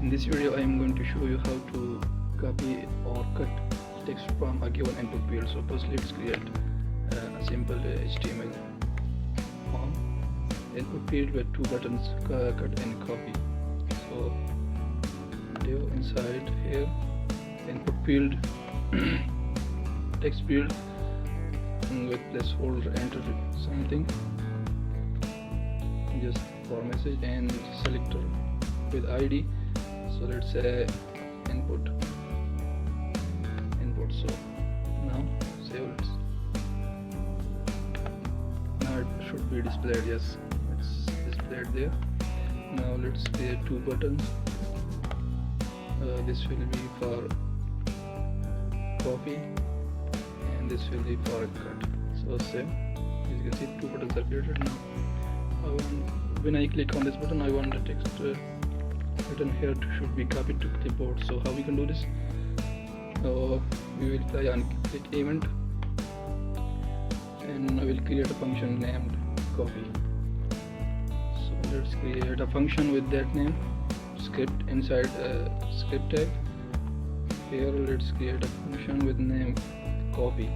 In this video I am going to show you how to copy or cut text from a given input field. So first let's create a simple HTML form input field with two buttons, cut and copy. So do inside here input field text field with placeholder enter something just for message and selector with ID. So let's say input. So now save it. Now it should be displayed. Yes, it's displayed there. Now let's create two buttons. This will be for copy and this will be for cut. So save. As you can see, two buttons are created now. When I click on this button, I want the text written here should be copied to clipboard. So how we can do this? We will apply on click event and I will create a function named copy. So let's create a function with that name, script inside a script tag. Here let's create a function with name copy.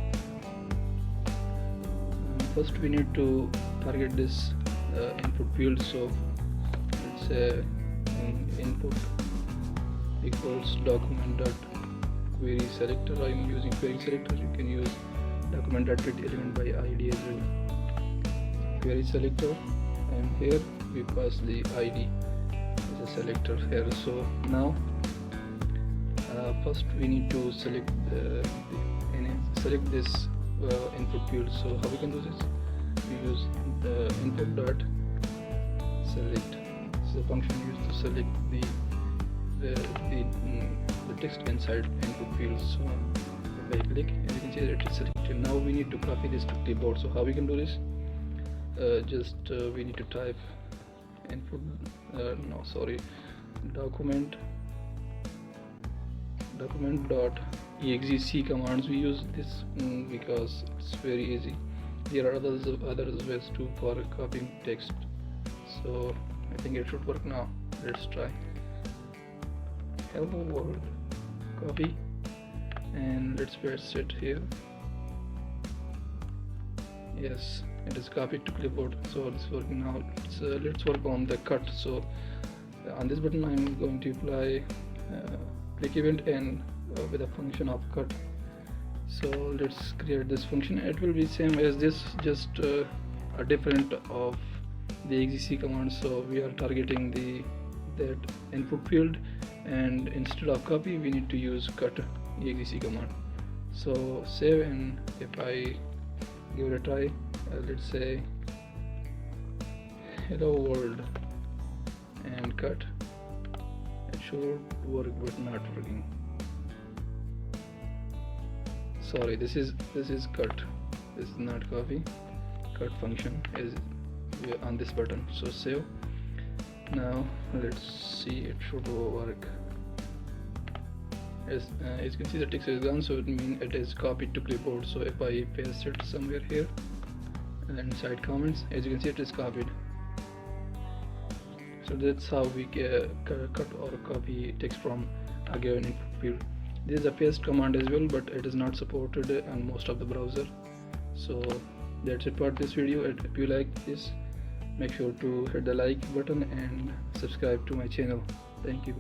First we need to target this input field. So let's say input equals document dot query selector. I am using query selector. You can use document dot get element by ID as well. Query selector, and here we pass the ID as a selector here. So now first we need to select this input field. So how we can do this? We use the input dot select. This is a function used to select the text inside input field. So if I click, as you can see that it is selected. Now we need to copy this to clipboard. So how we can do this? We need to type input document dot exec commands. We use this because it's very easy. There are other ways too for copying text. So I think it should work now. Let's try. Hello world, copy, and let's paste it here. Yes, it is copied to clipboard. So it's working now. Let's work on the cut. So on this button I'm going to apply click event and with a function of cut. So let's create this function. It will be same as this, just a different of the exec command. So we are targeting that input field, and instead of copy we need to use cut exec command. So save, and if I give it a try, let's say hello world and cut, it should work but not working. Sorry, this is cut, this is not copy. Cut function is on this button. So save. Now let's see, it should work. As you can see, the text is gone, so it means it is copied to clipboard. So if I paste it somewhere here and inside comments, as you can see, it is copied. So that's how we cut or copy text from a given input field. There is a paste command as well, but it is not supported on most of the browser. So that's it for this video. If you like this, make sure to hit the like button and subscribe to my channel. Thank you.